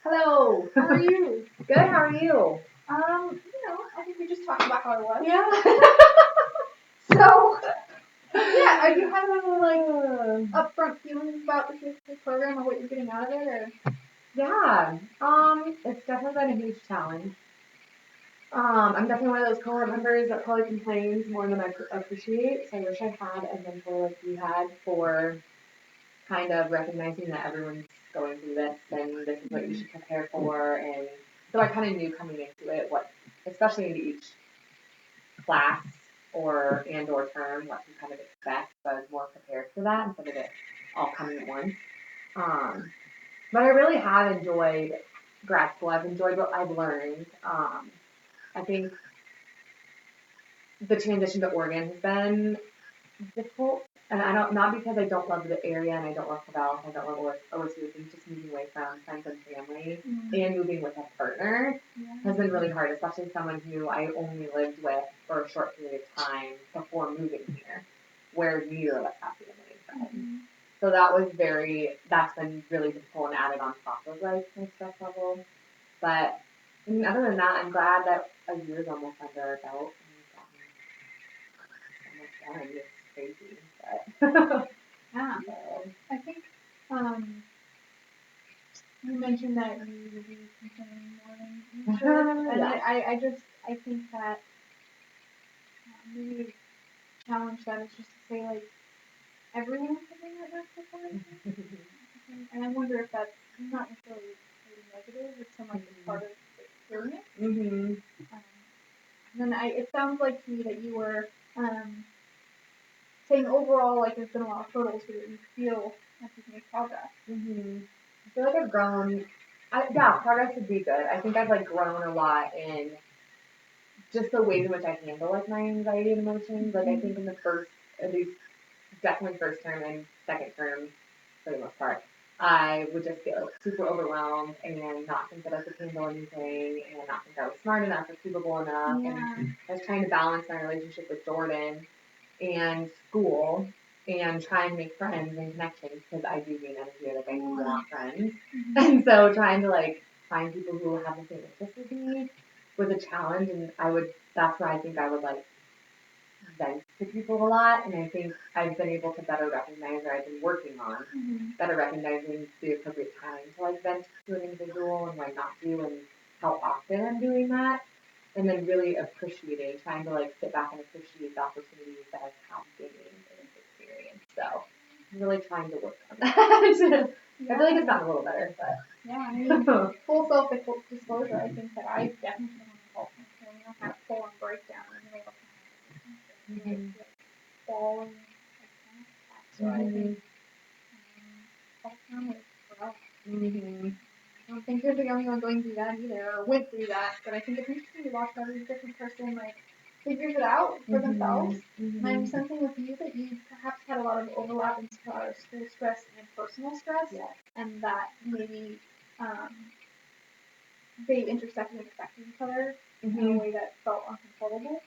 Hello. How are you? Good. How are you? I think we just talked about how I was. Yeah. So, yeah, are you having any upfront feelings about this program or what you're getting out of it? Or? Yeah. It's definitely been a huge challenge. I'm definitely one of those cohort members that probably complains more than I appreciate. So I wish I had a mentor like you had for kind of recognizing that everyone's going through this and this is what you should prepare for. And so I kind of knew coming into it what, especially into each class or term, what to kind of expect. So I was more prepared for that instead of it all coming at once. But I really have enjoyed grad school. I've enjoyed what I've learned. I think the transition to Oregon has been difficult, and not because I don't love the area and I don't love Cabell, I don't love OSU. I think just moving away from friends and family and moving with a partner has been really hard, especially someone who I only lived with for a short period of time before moving here, where neither of us have family and friends. So that's been really difficult and added on top of like my stress level. But I mean, other than that, I'm glad that a year is almost under our belt. And we've gotten so much done. It's crazy, but Yeah. I think you mentioned that you would be complaining more than you should, and yeah. I think that maybe challenge that is just to say like everyone is having that before. And I wonder if that's not necessarily negative, it's so much part of the experience. Then it sounds like to me that you were saying overall, like there's been a lot of hurdles here. You feel like you've made progress. I feel like I've grown. Progress would be good. I think I've like grown a lot in just the ways in which I handle like my anxiety and emotions. Like I think in the first, at least definitely first term and second term, for the most part, I would just get like super overwhelmed and not think that I could handle anything and not think I was smart enough or capable enough. Yeah. And I was trying to balance my relationship with Jordan and school and try and make friends and connections because I do gain energy, like I do want friends. And so trying to like find people who have the same interests as me was a challenge, and that's where I think I would like vent to people a lot, and I think I've been able to better recognize, or I've been working on better recognizing the appropriate time to like vent to an individual and when not to, and how often I'm doing that, and then really trying to like sit back and appreciate the opportunities that I've had gained in this experience. So I'm really trying to work on that. Yeah. I feel like it's gotten a little better, but yeah, I mean, full self-disclosure, I think that I definitely had a full-on breakdown in the middle of my falling. So I think self-harm is rough. I don't think you're the only one going through that either, or went through that, but I think it's interesting to watch how every different person like figures it out for themselves. And I'm sensing with you that you perhaps had a lot of overlap in school stress and personal stress, and that maybe they intersected and affected each other in a way that felt uncontrollable.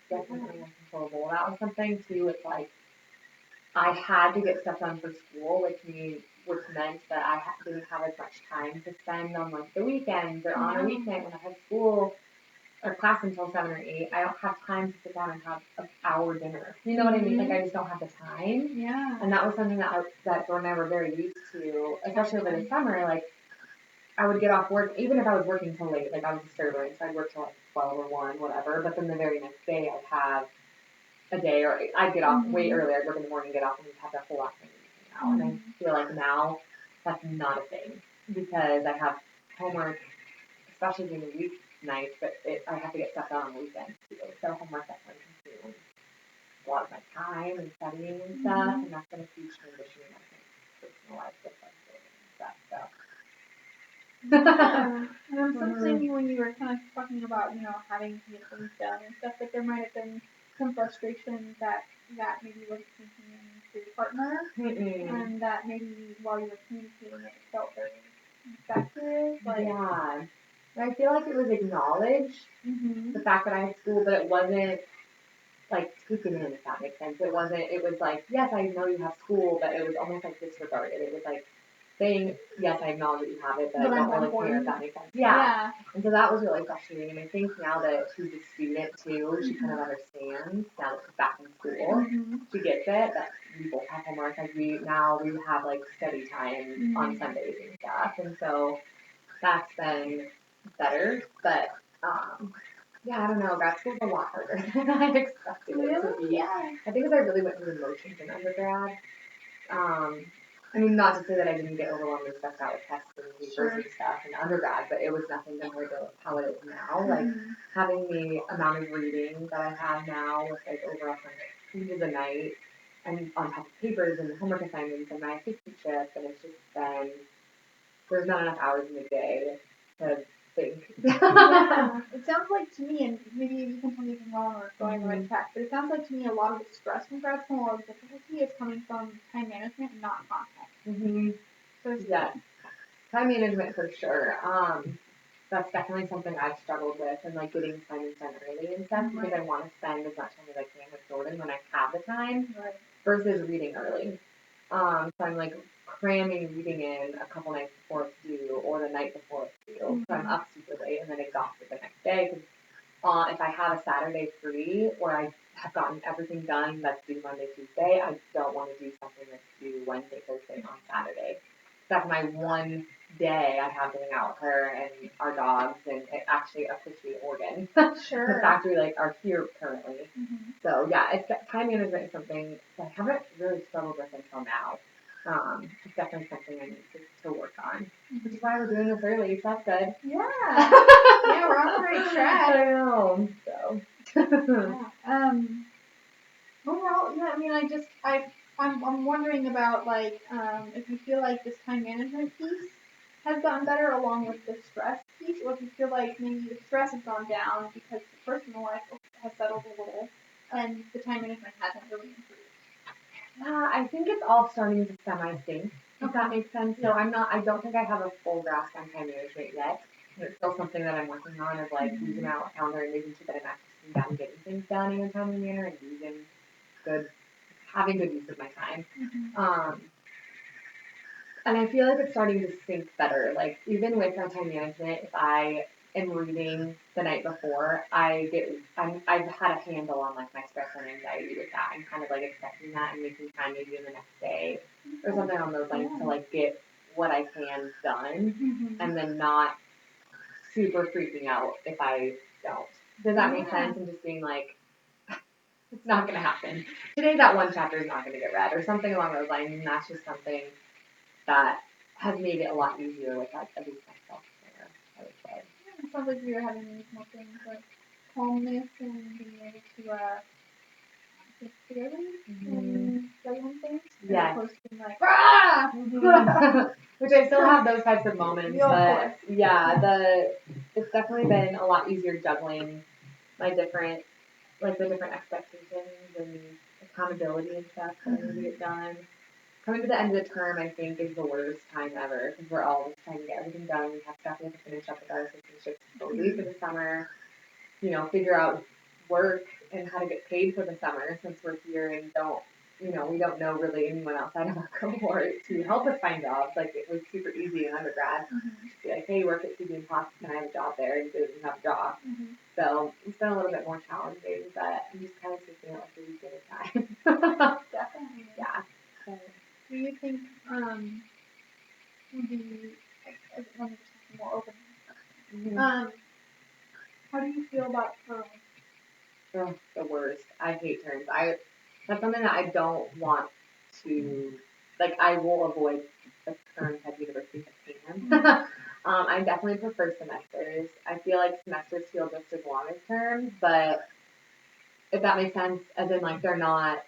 Definitely uncontrollable. That was something too. It's like I had to get stuff done for school, which meant that I didn't have as much time to spend on like the weekends or on a weekend when I had school or class until 7 or 8. I don't have time to sit down and have an hour dinner. You know what I mean? Like I just don't have the time. Yeah. And that was something that Jordan and I were very used to, especially over the summer. Like I would get off work, even if I was working till late. Like I was a server, so I'd work till like 12 or 1, whatever. But then the very next day I'd have a day, or I'd get off way earlier. I'd work in the morning, get off, and we'd have that whole afternoon now. And I feel like now that's not a thing because I have homework, especially during the weeknights, but I have to get stuff done on the weekends too. So homework definitely consumes a lot of my time and studying and stuff, and that's been a huge transition in my personal life with like building and stuff. So. And I'm sensing when you were kind of talking about, having to get things done and stuff, that there might have been some frustration that maybe wasn't sinking into your partner, and that maybe while you were communicating it felt very effective. Yeah. I feel like it was acknowledged, the fact that I had school, but it wasn't like taken in, if that makes sense. It was like, yes, I know you have school, but it was almost like disregarded. It was like, saying, yes, I acknowledge that you have it, but I But I'm don't more really care, if important. that makes sense. Yeah. And so that was really frustrating. And I think now that she's a student too, she kind of understands now that she's back in school. She gets it that we both have homework. Like we have like study time on Sundays and stuff. And so that's been better. But yeah, I don't know. Grad school's a lot harder than I expected it to be. Yeah. I think because I really went through the motions in undergrad. I mean, not to say that I didn't get overwhelmed and stressed out with tests and papers and stuff in undergrad, but it was nothing compared to how it is now. Like, having the amount of reading that I have now with, like, over 100 pages a night, and on top of papers and homework assignments and my assistantship, and it's just been, there's not enough hours in the day to think. Yeah. It sounds like to me, and maybe you can tell me if I'm wrong or going the right track, but it sounds like to me a lot of the stress from grad school, a lot of the difficulty is coming from time management and not content. So yeah, time management for sure. That's definitely something I've struggled with, and like getting assignments done early and stuff, because I want to spend as much time as I can with Jordan when I have the time, versus reading early. So I'm like cramming reading in a couple nights before it's due, or the night before it's due. So I'm up super late and then exhausted the next day. Because if I have a Saturday free, or I have gotten everything done that's due Monday, Tuesday, I don't want to do something that's due Wednesday, Thursday on Saturday. That's my one day I have to hang out with her and our dogs and actually appreciate Oregon. Sure. The fact we like are here currently. So yeah, time management is something that I haven't really struggled with until now. It's definitely something I need to work on, which is why we're doing this early. So that's good. Yeah. Yeah, we're on the right track. I know. So. Yeah. Overall, yeah. I mean, I'm wondering about like if you feel like this time management piece has gotten better along with the stress piece, or if you feel like maybe the stress has gone down because the personal life has settled a little and the time management hasn't really improved. I think it's all starting to semi-sync, if that makes sense. So I don't think I have a full grasp on time management yet. It's still something that I'm working on, of like using my Outlook calendar and making sure that I'm actually sitting down and getting things done in a timely manner and having good use of my time. And I feel like it's starting to sync better. Like, even with my time management, if I am reading the night before, I've had a handle on like my stress and anxiety with that. I'm kind of like accepting that and making time maybe in the next day or something on those lines to like get what I can done, and then not super freaking out if I don't. Does that make sense? And just being like, it's not going to happen. Today that one chapter is not going to get read or something along those lines, and that's just something that has made it a lot easier with like at least my self-care, I would say. Yeah, it sounds like you're having these more things like calmness and being able to think clearly and play on things. As opposed to being like, ah! Which I still have those types of moments, but it's definitely been a lot easier juggling my different expectations and accountability and stuff that I need to get done. Coming to the end of the term, I think, is the worst time ever, because we're all just trying to get everything done. We have stuff we have to finish up with our assistantships before we leave for the summer. Figure out work and how to get paid for the summer, since we're here and we don't know really anyone outside of our cohort to help us find jobs. Like, it was super easy in undergrad. Just be like, hey, work at CB and Fox, can I have a job there? And didn't have a job. So it's been a little bit more challenging, but I'm just kind of taking it like a week at a time. Definitely. Yeah. So. Do you think let me just have a more open how do you feel about terms? Oh, the worst. I hate terms. That's something that I don't want to, like, I will avoid the terms at university if I can. I definitely prefer semesters. I feel like semesters feel just as long as terms, but if that makes sense, as in, like, they're not,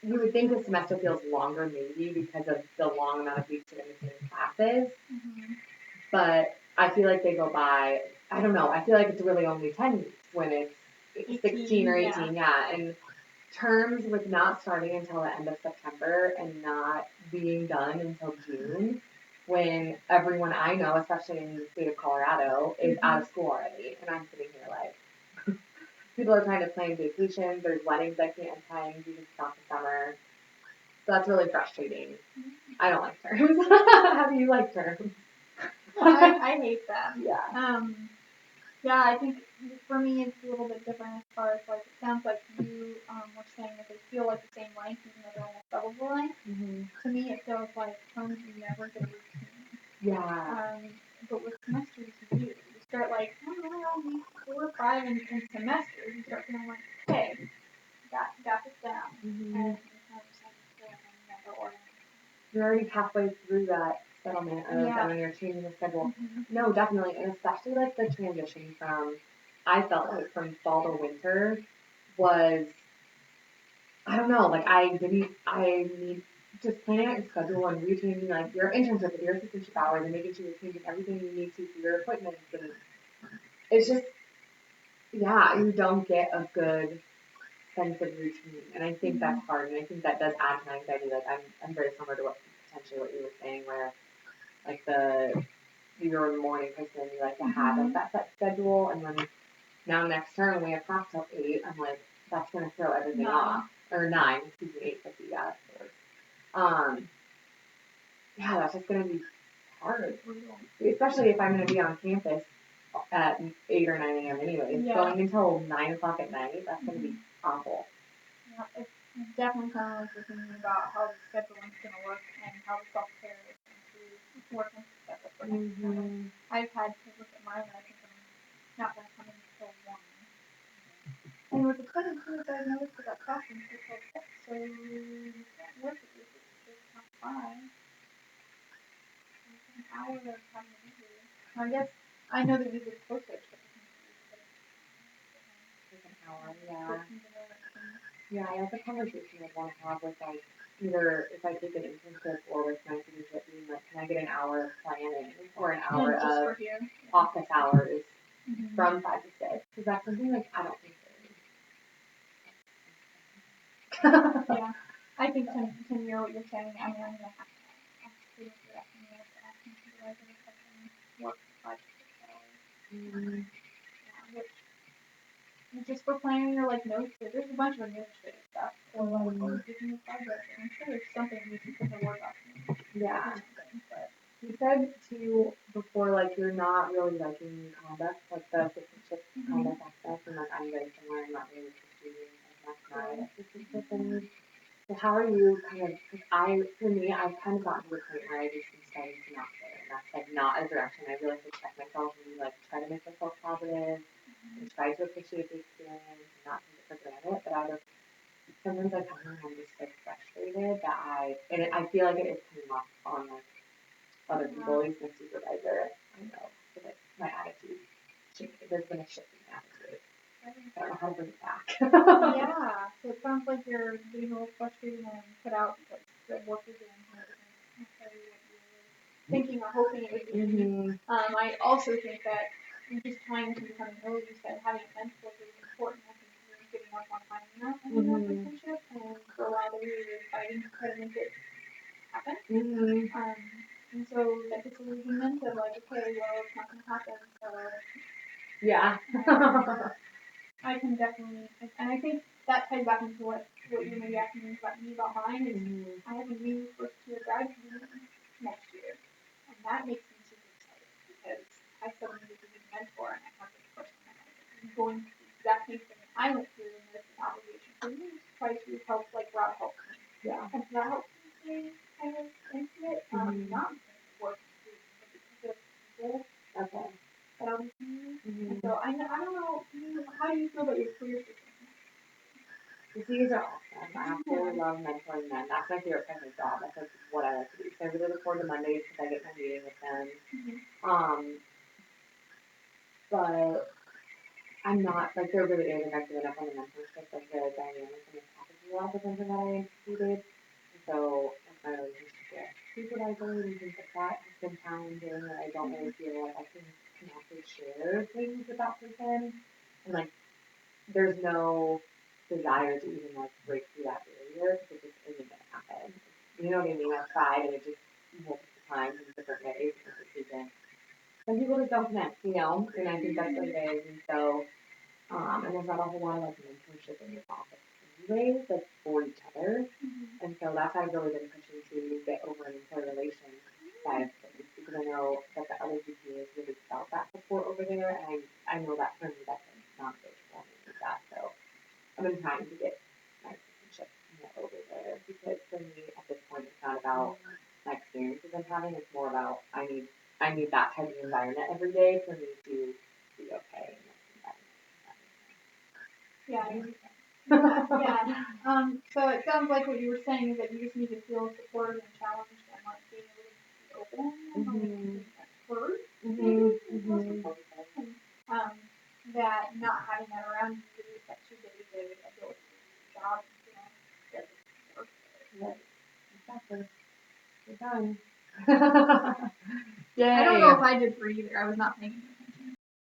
you would think a semester feels longer maybe because of the long amount of weeks you're in the same classes, but I feel like they go by, I don't know, I feel like it's really only 10 weeks when it's 16 or 18, yeah. And terms with not starting until the end of September and not being done until June, when everyone I know, especially in the state of Colorado, is out of school already, and I'm sitting here like, people are trying to plan vacations, there's weddings I can't attend because it's not the summer, so that's really frustrating. I don't like terms. How do you like terms? I hate them. Yeah. Yeah, I think for me it's a little bit different as far as like it sounds like you were saying that they feel like the same length even though they're almost double the length. Mm-hmm. To me it feels like terms you never get a routine. Yeah. But with semesters you do. You start like, week 4 or 5 in semesters, you start feeling like, okay, got this down. Mm-hmm. And in terms I just feel like I'm never organized. You're already halfway through that settlement of Yeah. when you're changing the schedule. Mm-hmm. No, definitely, and especially like the transition from, I felt like from fall to winter was, I don't know, like I need just planning out your schedule and rechanging like your internship with your assistantship hours and making sure you're changing everything you need to for your appointments, and it's just, yeah, you don't get a good sense of routine, and I think that's hard, and I think that does add to my anxiety. Like I'm very similar to potentially what you were saying, where like you're a morning person and you like to have like that set schedule, and then now next term when we have class till 8, I'm like, that's gonna throw everything off. Or 9, excuse me, 8:50, yeah, of course. Yeah, that's just gonna be hard. Especially if I'm gonna be on campus at 8 or 9 a.m. anyway. Yeah. Going until 9 o'clock at night, that's gonna be awful. Yeah, it's definitely kind of like you're thinking about how the scheduling's going to work and how the self-care is going to work into schedule for next time. I've had to look at mine, and I think I'm not going to come in until 1. And what's exciting too is I noticed that that classroom is till 6, so you can't work at your 6 to 5. It's an hour of having to be here. I guess I know that you live closer, so Like an hour, yeah. Yeah, I have a conversation I want to have with like either if I take an internship or with my internship being like, can I get an hour of planning or an hour of office hours from 5 to 6? Because that's something like I don't think there is. Yeah, I think to mirror what you're saying, I mean, I'm going to have to ask you if you're asking me to ask me to realize that if I can work 5 to 6 hours. Yeah, which just for planning your like notes, there's a bunch of administrative stuff. So like, giving you a project, and I'm sure there's something you can put in the Word document. Yeah. But you said too before, like you're not really liking conduct, like the assistantship conduct aspect, and like I'm very similar. I'm not really appreciating as much my assistantship things. So how are you kind of? Because for me, I've kind of gotten to the point where I just am starting to not care, and that's like not a direction I really have to check myself and like try to make myself positive and try to appreciate the experience and not take it for granted. But sometimes I come home and I'm just like frustrated that I feel like it is coming off on like other people, at least my supervisor. I know, but like my attitude, there's been a shift in my attitude. I don't know how to bring it back. Yeah, so it sounds like you're getting a little frustrated and put out because the work you're doing isn't necessarily what you were thinking or hoping it would be. I also think that you're just trying to become a know, you said having a mentor is really important. I think you're getting up on finding that in your relationship, and for a while there you're fighting to try to make it happen. And so that disillusionment of like, okay, well, it's not going to happen, so. Yeah. I can definitely, and I think that ties back into what you may be asking me about mine is I have a new first year grad student next year, and that makes me super excited because I suddenly get to be a mentor and I have this person that is going through the exact same thing I went through, and there's an obligation for me to try to help like Rob helped me. Yeah. And that helps me stay kind of into it, not because of work, but because of people. Okay. That I'll be seeing. And so I don't know, how do you feel about your career system? The CEs are awesome. I absolutely love mentoring them. That's my favorite part of my job. That's like what I like to do. So I really look forward to Mondays because I get my meeting with them. But I'm not, like, there really is, like, I've given up on the mentorship, like, the dynamic and the topic is a lot different than what I anticipated. And so, like, my relationship with supervisors and things like that has been challenging, and I don't really feel like I can actually share things with that person. And, like, there's no desire to even, like, break through that barrier because it just isn't going to happen. You know what I mean? I've tried, and it just multiple times in different ways, and it just isn't. Some people just don't connect, you know? And I think that's what it is. And so, and there's not a whole lot of like mentorship in your office anyways, like for each other. Mm-hmm. And so that's why I've really been pushing to get over an employee relations side of things because I know that the other GPAs really felt that support over there, and I know that for me that's non-negotiable. I need that, so I've been trying to get my relationship more over there because for me at this point it's not about my experiences I'm having, it's more about I need that type of environment every day for me to be okay in this environment. Yeah, I understand. Yeah. So it sounds like what you were saying is that you just need to feel supported and challenged and like being able to be open and like heard. Maybe is the most important thing. And that not having that around you really affects your day-to-day ability to do your job and feeling good work. Right. Exactly. We're done. Yay. I don't know if I did for either. I was not paying attention.